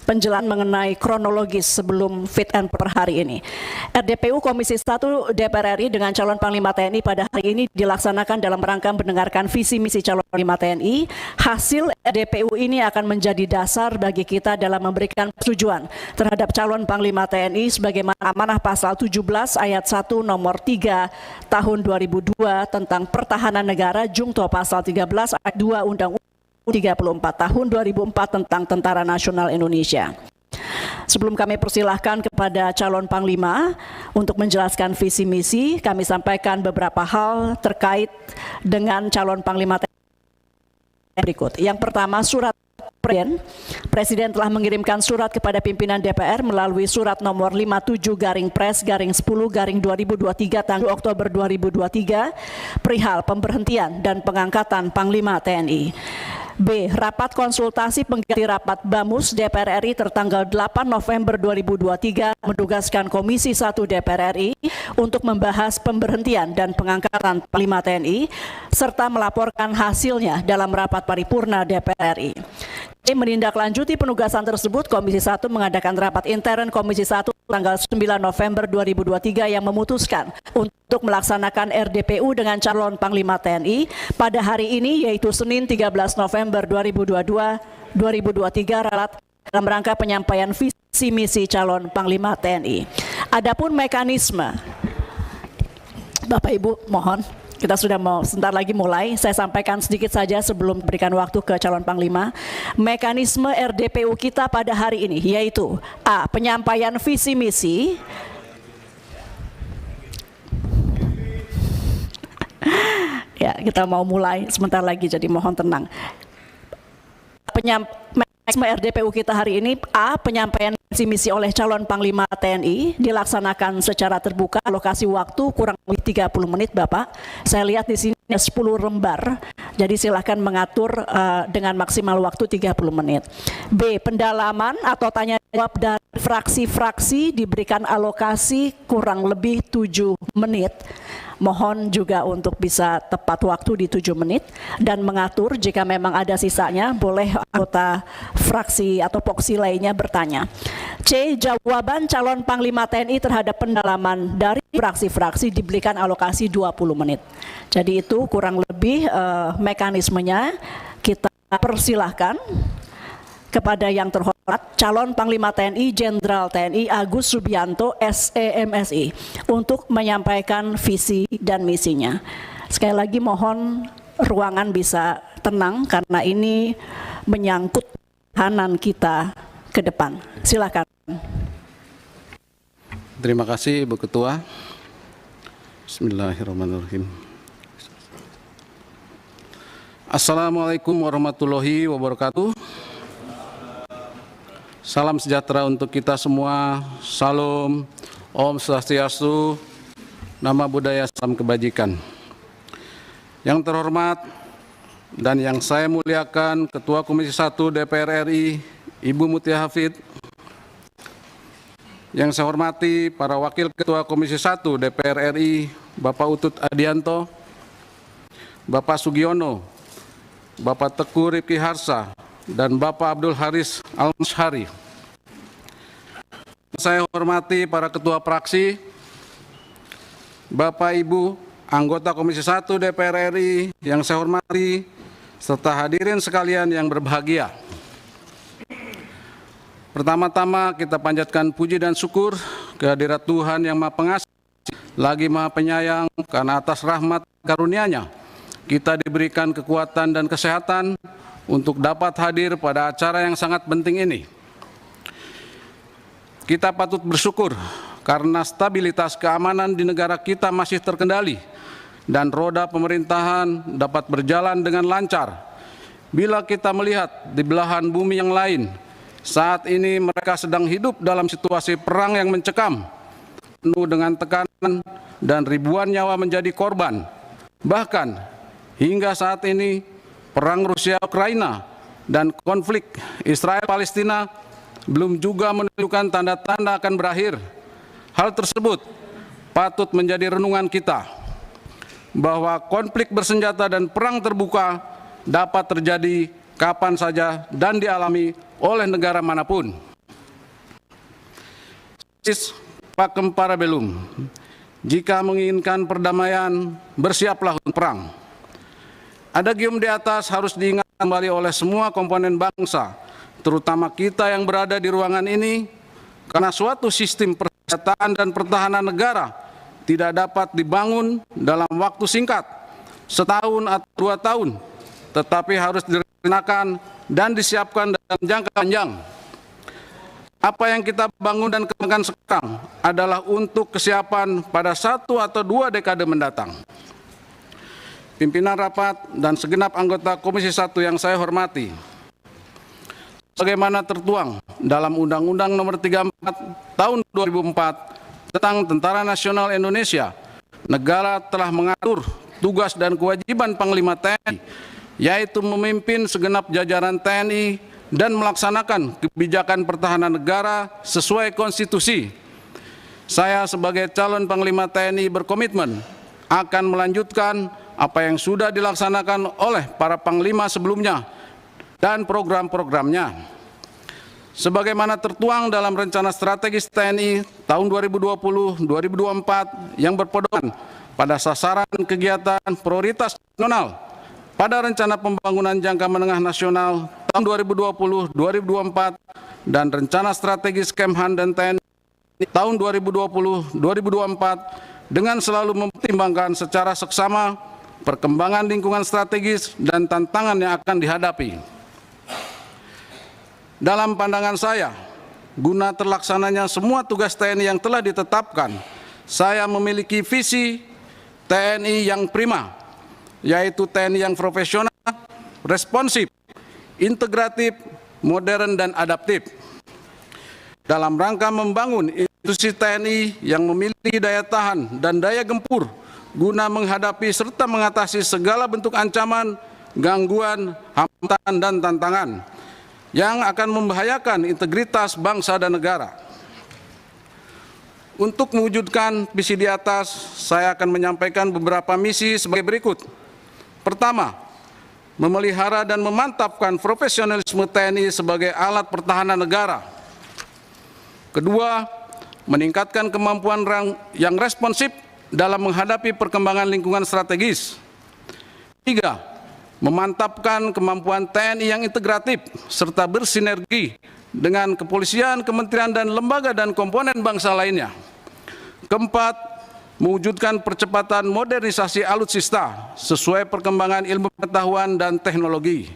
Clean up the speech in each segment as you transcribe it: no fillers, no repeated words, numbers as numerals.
penjelasan mengenai kronologis sebelum fit and proper hari ini. RDPU Komisi 1 DPR RI dengan calon Panglima TNI pada hari ini dilaksanakan dalam rangka mendengarkan visi misi calon Panglima TNI. Hasil RDPU ini akan menjadi dasar bagi kita dalam memberikan persetujuan terhadap calon Panglima TNI sebagaimana amanah pasal 17 ayat 1 nomor 3 tahun 2002 tentang pertahanan negara jungto pasal 13 ayat 2 Undang-Undang 34 tahun 2004 tentang Tentara Nasional Indonesia. Sebelum kami persilahkan kepada calon Panglima untuk menjelaskan visi misi, kami sampaikan beberapa hal terkait dengan calon Panglima TNI berikut. Yang pertama, surat Presiden telah mengirimkan surat kepada pimpinan DPR melalui surat nomor 57-Pres-10-2023 tanggal Oktober 2023 perihal pemberhentian dan pengangkatan Panglima TNI. B. Rapat konsultasi pengganti rapat BAMUS DPR RI tertanggal 8 November 2023 menugaskan Komisi 1 DPR RI untuk membahas pemberhentian dan pengangkatan Panglima TNI serta melaporkan hasilnya dalam rapat paripurna DPR RI. Menindaklanjuti penugasan tersebut, Komisi 1 mengadakan rapat intern Komisi 1 tanggal 9 November 2023 yang memutuskan untuk melaksanakan RDPU dengan calon Panglima TNI pada hari ini, yaitu Senin 13 November 2023 dalam rangka penyampaian visi misi calon Panglima TNI. Adapun mekanisme, Bapak Ibu mohon, kita sudah mau sebentar lagi mulai, saya sampaikan sedikit saja sebelum berikan waktu ke calon Panglima. Mekanisme RDPU kita pada hari ini yaitu A. Penyampaian visi misi. Ya, kita mau mulai sebentar lagi, jadi mohon tenang. Mekanisme RDPU kita hari ini, A. Penyampaian visi misi oleh calon Panglima TNI dilaksanakan secara terbuka, alokasi waktu kurang lebih 30 menit Bapak. Saya lihat di sini 10 lembar, jadi silakan mengatur dengan maksimal waktu 30 menit. B. Pendalaman atau tanya jawab dari fraksi-fraksi diberikan alokasi kurang lebih 7 menit. Mohon juga untuk bisa tepat waktu di 7 menit dan mengatur jika memang ada sisanya boleh anggota fraksi atau poksi lainnya bertanya. C. Jawaban calon Panglima TNI terhadap pendalaman dari fraksi-fraksi diberikan alokasi 20 menit. Jadi itu kurang lebih mekanismenya. Kita persilahkan kepada yang terhormat calon Panglima TNI Jenderal TNI Agus Subianto SEMSI untuk menyampaikan visi dan misinya. Sekali lagi mohon ruangan bisa tenang karena ini menyangkut pertahanan kita ke depan. Silakan. Terima kasih Ibu Ketua. Bismillahirrahmanirrahim. Assalamualaikum warahmatullahi wabarakatuh. Salam sejahtera untuk kita semua. Salam, Om Swastiastu, Nama Budaya, Salam Kebajikan. Yang terhormat dan yang saya muliakan Ketua Komisi 1 DPR RI, Ibu Mutia Hafid. Yang saya hormati para Wakil Ketua Komisi 1 DPR RI, Bapak Utut Adianto, Bapak Sugiono, Bapak Teguh Rifki Harsa, dan Bapak Abdul Haris Al-Mashari. Saya hormati para ketua fraksi, Bapak Ibu anggota Komisi 1 DPR RI yang saya hormati, serta hadirin sekalian yang berbahagia. Pertama-tama kita panjatkan puji dan syukur kehadirat Tuhan yang Maha Pengasih, lagi Maha Penyayang, karena atas rahmat karunia-Nya kita diberikan kekuatan dan kesehatan untuk dapat hadir pada acara yang sangat penting ini. Kita patut bersyukur karena stabilitas keamanan di negara kita masih terkendali dan roda pemerintahan dapat berjalan dengan lancar. Bila kita melihat di belahan bumi yang lain, saat ini mereka sedang hidup dalam situasi perang yang mencekam, penuh dengan tekanan dan ribuan nyawa menjadi korban. Bahkan hingga saat ini perang Rusia-Ukraina dan konflik Israel-Palestina belum juga menunjukkan tanda-tanda akan berakhir. Hal tersebut patut menjadi renungan kita bahwa konflik bersenjata dan perang terbuka dapat terjadi kapan saja, dan dialami oleh negara manapun. Pacem parabellum. Jika menginginkan perdamaian, bersiaplah untuk perang. Adagium di atas harus diingat kembali oleh semua komponen bangsa, terutama kita yang berada di ruangan ini, karena suatu sistem persenjataan dan pertahanan negara tidak dapat dibangun dalam waktu singkat, setahun atau 2 tahun, tetapi harus direncanakan dan disiapkan dalam jangka panjang. Apa yang kita bangun dan kembangkan sekarang adalah untuk kesiapan pada 1 atau 2 dekade mendatang. Pimpinan rapat dan segenap anggota Komisi 1 yang saya hormati, sebagaimana tertuang dalam Undang-Undang Nomor 34 Tahun 2004 tentang Tentara Nasional Indonesia, negara telah mengatur tugas dan kewajiban Panglima TNI, yaitu memimpin segenap jajaran TNI dan melaksanakan kebijakan pertahanan negara sesuai konstitusi. Saya sebagai calon Panglima TNI berkomitmen akan melanjutkan apa yang sudah dilaksanakan oleh para Panglima sebelumnya dan program-programnya. Sebagaimana tertuang dalam Rencana Strategis TNI tahun 2020-2024 yang berpedoman pada sasaran kegiatan prioritas nasional pada Rencana Pembangunan Jangka Menengah Nasional tahun 2020-2024 dan Rencana Strategis Kemhan dan TNI tahun 2020-2024 dengan selalu mempertimbangkan secara seksama perkembangan lingkungan strategis dan tantangan yang akan dihadapi. Dalam pandangan saya, guna terlaksananya semua tugas TNI yang telah ditetapkan, saya memiliki visi TNI yang prima, yaitu TNI yang profesional, responsif, integratif, modern, dan adaptif. Dalam rangka membangun institusi TNI yang memiliki daya tahan dan daya gempur guna menghadapi serta mengatasi segala bentuk ancaman, gangguan, hambatan, dan tantangan yang akan membahayakan integritas bangsa dan negara. Untuk mewujudkan visi di atas, saya akan menyampaikan beberapa misi sebagai berikut. Pertama, memelihara dan memantapkan profesionalisme TNI sebagai alat pertahanan negara. Kedua, meningkatkan kemampuan yang responsif dalam menghadapi perkembangan lingkungan strategis. Tiga, memantapkan kemampuan TNI yang integratif serta bersinergi dengan kepolisian, kementerian, dan lembaga dan komponen bangsa lainnya. Keempat, mewujudkan percepatan modernisasi alutsista sesuai perkembangan ilmu pengetahuan dan teknologi.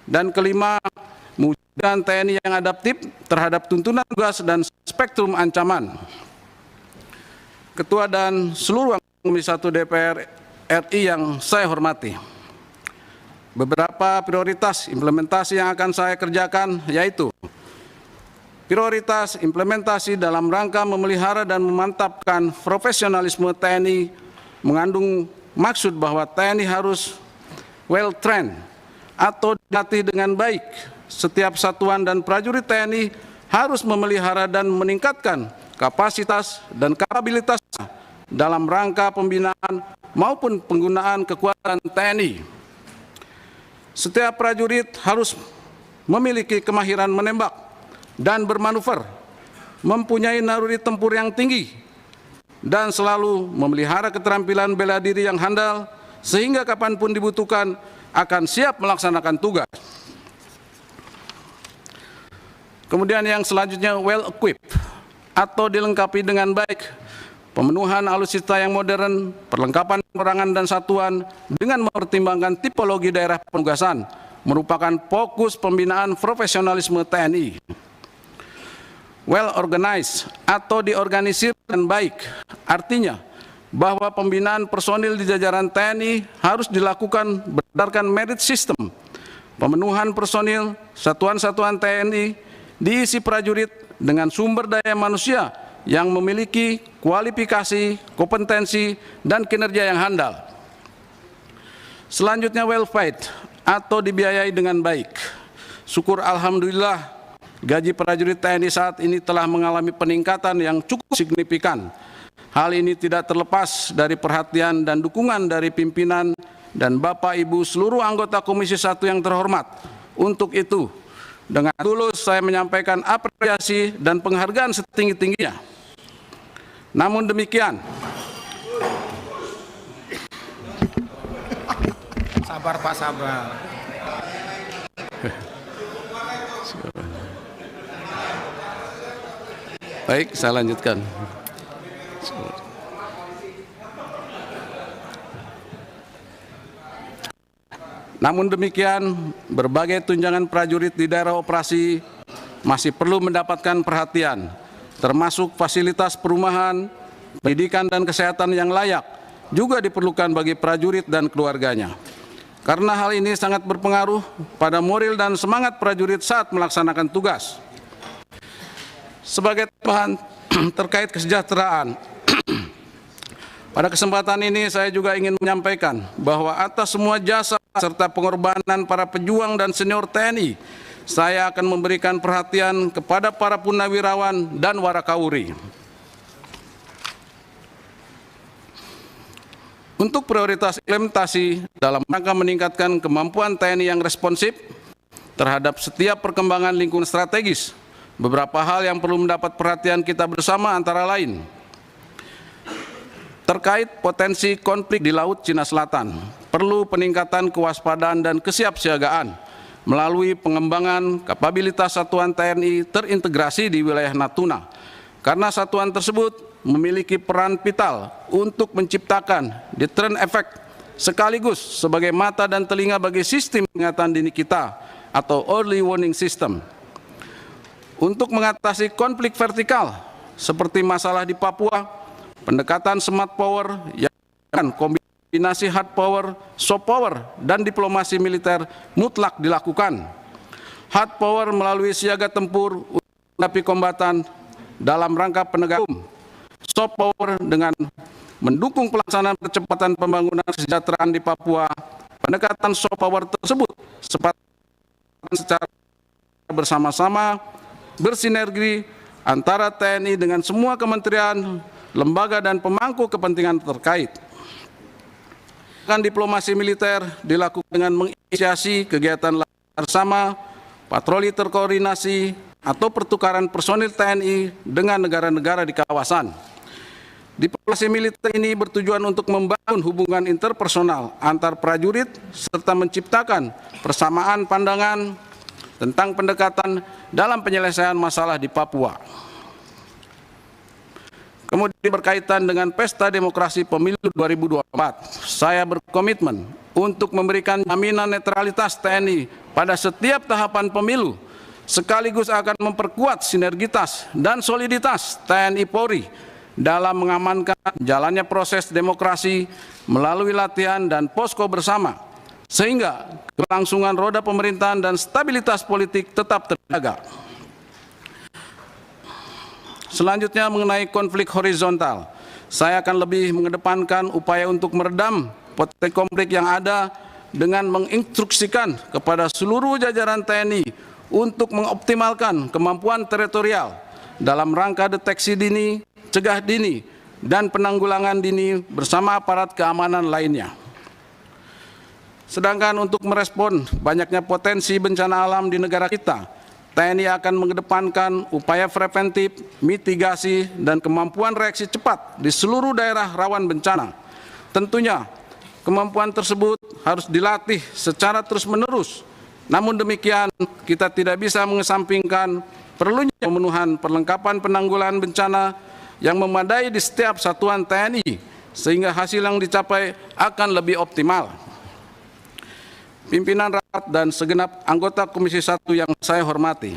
Dan kelima, mewujudkan TNI yang adaptif terhadap tuntunan tugas dan spektrum ancaman. Ketua dan seluruh anggota Komisi 1 DPR RI yang saya hormati, beberapa prioritas implementasi yang akan saya kerjakan yaitu prioritas implementasi dalam rangka memelihara dan memantapkan profesionalisme TNI mengandung maksud bahwa TNI harus well trained atau dilatih dengan baik. Setiap satuan dan prajurit TNI harus memelihara dan meningkatkan kapasitas dan kapabilitasnya dalam rangka pembinaan maupun penggunaan kekuatan TNI. Setiap prajurit harus memiliki kemahiran menembak dan bermanuver, mempunyai naluri tempur yang tinggi, dan selalu memelihara keterampilan bela diri yang handal, sehingga kapanpun dibutuhkan akan siap melaksanakan tugas. Kemudian yang selanjutnya well equipped atau dilengkapi dengan baik, pemenuhan alutsista yang modern, perlengkapan perangan dan satuan dengan mempertimbangkan tipologi daerah penugasan merupakan fokus pembinaan profesionalisme TNI. Well organized atau diorganisir dengan baik, artinya bahwa pembinaan personil di jajaran TNI harus dilakukan berdasarkan merit system. Pemenuhan personil satuan-satuan TNI diisi prajurit dengan sumber daya manusia yang memiliki kualifikasi, kompetensi, dan kinerja yang handal. Selanjutnya well paid atau dibiayai dengan baik. Syukur alhamdulillah, gaji prajurit TNI saat ini telah mengalami peningkatan yang cukup signifikan. Hal ini tidak terlepas dari perhatian dan dukungan dari pimpinan dan Bapak Ibu seluruh anggota Komisi 1 yang terhormat, Untuk itu, dengan tulus saya menyampaikan apresiasi dan penghargaan setinggi-tingginya. Namun demikian, sabar Pak, sabar. Baik, saya lanjutkan. Namun demikian, berbagai tunjangan prajurit di daerah operasi masih perlu mendapatkan perhatian, termasuk fasilitas perumahan, pendidikan dan kesehatan yang layak juga diperlukan bagi prajurit dan keluarganya. Karena hal ini sangat berpengaruh pada moral dan semangat prajurit saat melaksanakan tugas. Sebagai tambahan terkait kesejahteraan, pada kesempatan ini saya juga ingin menyampaikan bahwa atas semua jasa serta pengorbanan para pejuang dan senior TNI, saya akan memberikan perhatian kepada para purnawirawan dan warakauri. Untuk prioritas implementasi dalam rangka meningkatkan kemampuan TNI yang responsif terhadap setiap perkembangan lingkungan strategis, beberapa hal yang perlu mendapat perhatian kita bersama antara lain: terkait potensi konflik di Laut Cina Selatan, perlu peningkatan kewaspadaan dan kesiapsiagaan melalui pengembangan kapabilitas satuan TNI terintegrasi di wilayah Natuna, karena satuan tersebut memiliki peran vital untuk menciptakan deterrent effect sekaligus sebagai mata dan telinga bagi sistem peringatan dini kita atau early warning system. Untuk mengatasi konflik vertikal seperti masalah di Papua, pendekatan smart power yang kombinasi hard power, soft power, dan diplomasi militer mutlak dilakukan. Hard power melalui siaga tempur untuk menghadapi kombatan dalam rangka penegakan hukum. Soft power dengan mendukung pelaksanaan percepatan pembangunan kesejahteraan di Papua. Pendekatan soft power tersebut secara bersama-sama bersinergi antara TNI dengan semua kementerian, lembaga dan pemangku kepentingan terkait. Diplomasi militer dilakukan dengan menginisiasi kegiatan bersama, patroli terkoordinasi, atau pertukaran personil TNI dengan negara-negara di kawasan. Diplomasi militer ini bertujuan untuk membangun hubungan interpersonal antar prajurit serta menciptakan persamaan pandangan tentang pendekatan dalam penyelesaian masalah di Papua. Kemudian berkaitan dengan Pesta Demokrasi Pemilu 2024, saya berkomitmen untuk memberikan jaminan netralitas TNI pada setiap tahapan pemilu, sekaligus akan memperkuat sinergitas dan soliditas TNI Polri dalam mengamankan jalannya proses demokrasi melalui latihan dan posko bersama, sehingga kelangsungan roda pemerintahan dan stabilitas politik tetap terjaga. Selanjutnya mengenai konflik horizontal, saya akan lebih mengedepankan upaya untuk meredam potensi konflik yang ada dengan menginstruksikan kepada seluruh jajaran TNI untuk mengoptimalkan kemampuan teritorial dalam rangka deteksi dini, cegah dini, dan penanggulangan dini bersama aparat keamanan lainnya. Sedangkan untuk merespon banyaknya potensi bencana alam di negara kita, TNI akan mengedepankan upaya preventif, mitigasi, dan kemampuan reaksi cepat di seluruh daerah rawan bencana. Tentunya, kemampuan tersebut harus dilatih secara terus-menerus. Namun demikian, kita tidak bisa mengesampingkan perlunya pemenuhan perlengkapan penanggulangan bencana yang memadai di setiap satuan TNI, sehingga hasil yang dicapai akan lebih optimal. Pimpinan rakyat dan segenap anggota Komisi 1 yang saya hormati,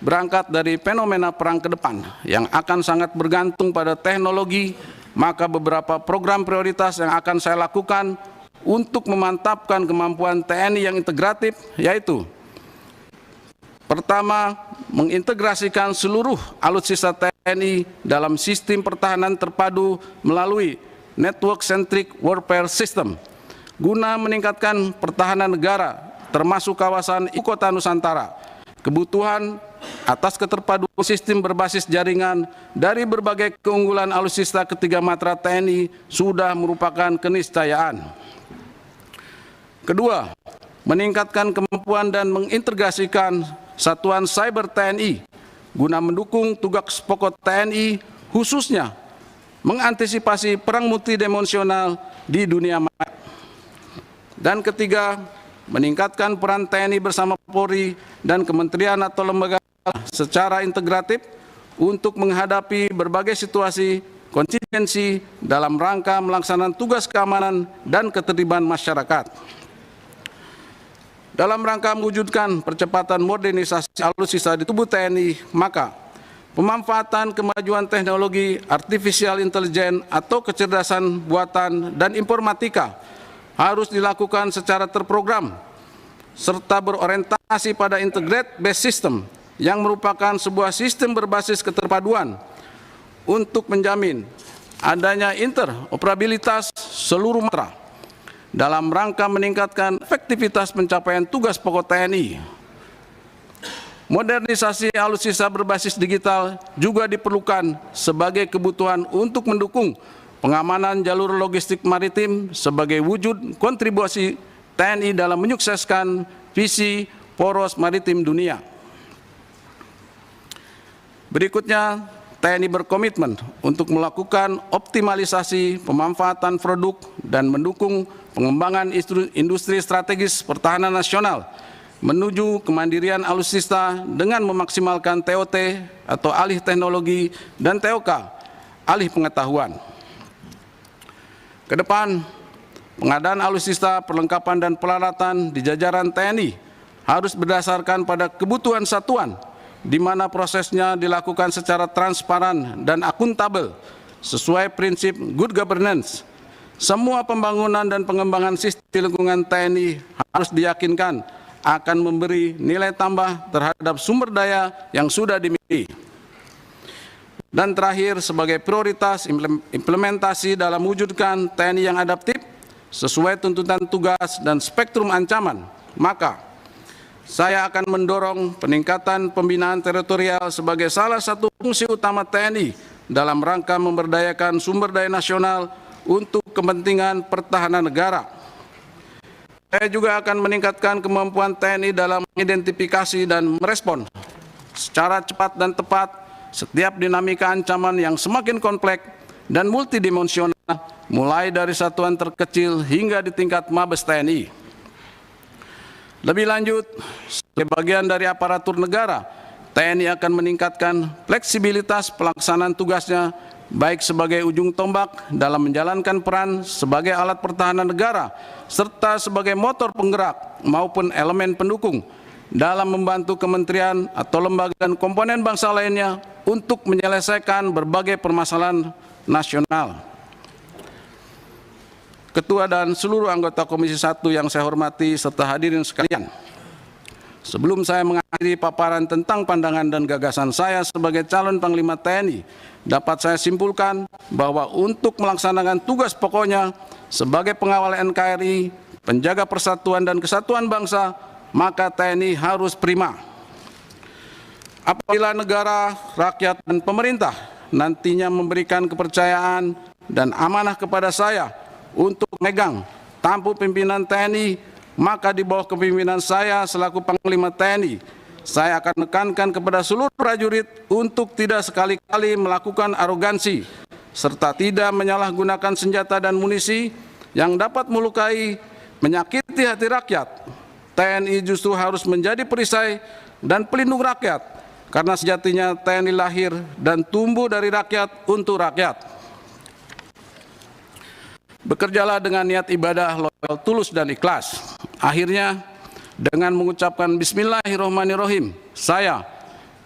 berangkat dari fenomena perang ke depan yang akan sangat bergantung pada teknologi, maka beberapa program prioritas yang akan saya lakukan untuk memantapkan kemampuan TNI yang integratif, yaitu: pertama, mengintegrasikan seluruh alutsista TNI dalam sistem pertahanan terpadu melalui Network Centric Warfare System, guna meningkatkan pertahanan negara termasuk kawasan ibu kota Nusantara. Kebutuhan atas keterpaduan sistem berbasis jaringan dari berbagai keunggulan alutsista ketiga matra TNI sudah merupakan keniscayaan. Kedua, meningkatkan kemampuan dan mengintegrasikan satuan cyber TNI guna mendukung tugas pokok TNI, khususnya mengantisipasi perang multidimensional di dunia maya. Dan ketiga, meningkatkan peran TNI bersama Polri dan kementerian atau lembaga secara integratif untuk menghadapi berbagai situasi kontingensi dalam rangka melaksanakan tugas keamanan dan ketertiban masyarakat. Dalam rangka mewujudkan percepatan modernisasi alutsista di tubuh TNI, maka pemanfaatan kemajuan teknologi artificial intelligence atau kecerdasan buatan dan informatika harus dilakukan secara terprogram serta berorientasi pada integrated based system yang merupakan sebuah sistem berbasis keterpaduan untuk menjamin adanya interoperabilitas seluruh matra dalam rangka meningkatkan efektivitas pencapaian tugas pokok TNI. Modernisasi alutsista berbasis digital juga diperlukan sebagai kebutuhan untuk mendukung pengamanan jalur logistik maritim sebagai wujud kontribusi TNI dalam menyukseskan visi poros maritim dunia. Berikutnya, TNI berkomitmen untuk melakukan optimalisasi pemanfaatan produk dan mendukung pengembangan industri strategis pertahanan nasional menuju kemandirian alutsista dengan memaksimalkan TOT atau alih teknologi dan TOK, alih pengetahuan. Kedepan, pengadaan alutsista, perlengkapan dan peralatan di jajaran TNI harus berdasarkan pada kebutuhan satuan, di mana prosesnya dilakukan secara transparan dan akuntabel sesuai prinsip good governance. Semua pembangunan dan pengembangan sistem di lingkungan TNI harus diyakinkan akan memberi nilai tambah terhadap sumber daya yang sudah dimiliki. Dan terakhir, sebagai prioritas implementasi dalam mewujudkan TNI yang adaptif sesuai tuntutan tugas dan spektrum ancaman, maka saya akan mendorong peningkatan pembinaan teritorial sebagai salah satu fungsi utama TNI dalam rangka memberdayakan sumber daya nasional untuk kepentingan pertahanan negara. Saya juga akan meningkatkan kemampuan TNI dalam mengidentifikasi dan merespon secara cepat dan tepat setiap dinamika ancaman yang semakin kompleks dan multidimensional, mulai dari satuan terkecil hingga di tingkat Mabes TNI. Lebih lanjut, sebagai bagian dari aparatur negara, TNI akan meningkatkan fleksibilitas pelaksanaan tugasnya, baik sebagai ujung tombak dalam menjalankan peran sebagai alat pertahanan negara, serta sebagai motor penggerak maupun elemen pendukung dalam membantu kementerian atau lembaga dan komponen bangsa lainnya untuk menyelesaikan berbagai permasalahan nasional. Ketua dan seluruh anggota Komisi 1 yang saya hormati serta hadirin sekalian, sebelum saya mengakhiri paparan tentang pandangan dan gagasan saya sebagai calon Panglima TNI, dapat saya simpulkan bahwa untuk melaksanakan tugas pokoknya sebagai pengawal NKRI, penjaga persatuan dan kesatuan bangsa, maka TNI harus prima. Apabila negara, rakyat, dan pemerintah nantinya memberikan kepercayaan dan amanah kepada saya untuk memegang tampuk pimpinan TNI, maka di bawah kepemimpinan saya selaku Panglima TNI, saya akan menekankan kepada seluruh prajurit untuk tidak sekali-kali melakukan arogansi, serta tidak menyalahgunakan senjata dan munisi yang dapat melukai, menyakiti hati rakyat. TNI justru harus menjadi perisai dan pelindung rakyat, karena sejatinya TNI lahir dan tumbuh dari rakyat untuk rakyat. Bekerjalah dengan niat ibadah, loyal, tulus, dan ikhlas. Akhirnya, dengan mengucapkan Bismillahirrahmanirrahim, saya,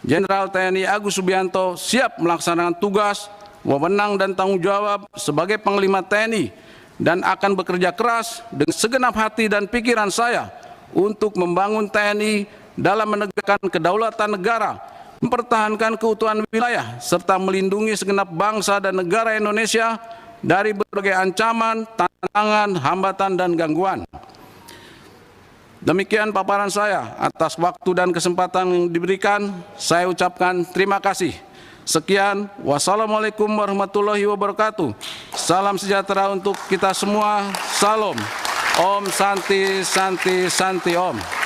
Jenderal TNI Agus Subianto, siap melaksanakan tugas, wewenang, dan tanggung jawab sebagai Panglima TNI, dan akan bekerja keras dengan segenap hati dan pikiran saya untuk membangun TNI dalam menegakkan kedaulatan negara, mempertahankan keutuhan wilayah, serta melindungi segenap bangsa dan negara Indonesia dari berbagai ancaman, tantangan, hambatan, dan gangguan. Demikian paparan saya. Atas waktu dan kesempatan yang diberikan, saya ucapkan terima kasih. Sekian, wassalamualaikum warahmatullahi wabarakatuh. Salam sejahtera untuk kita semua. Salam. Om Santi Santi Santi Om.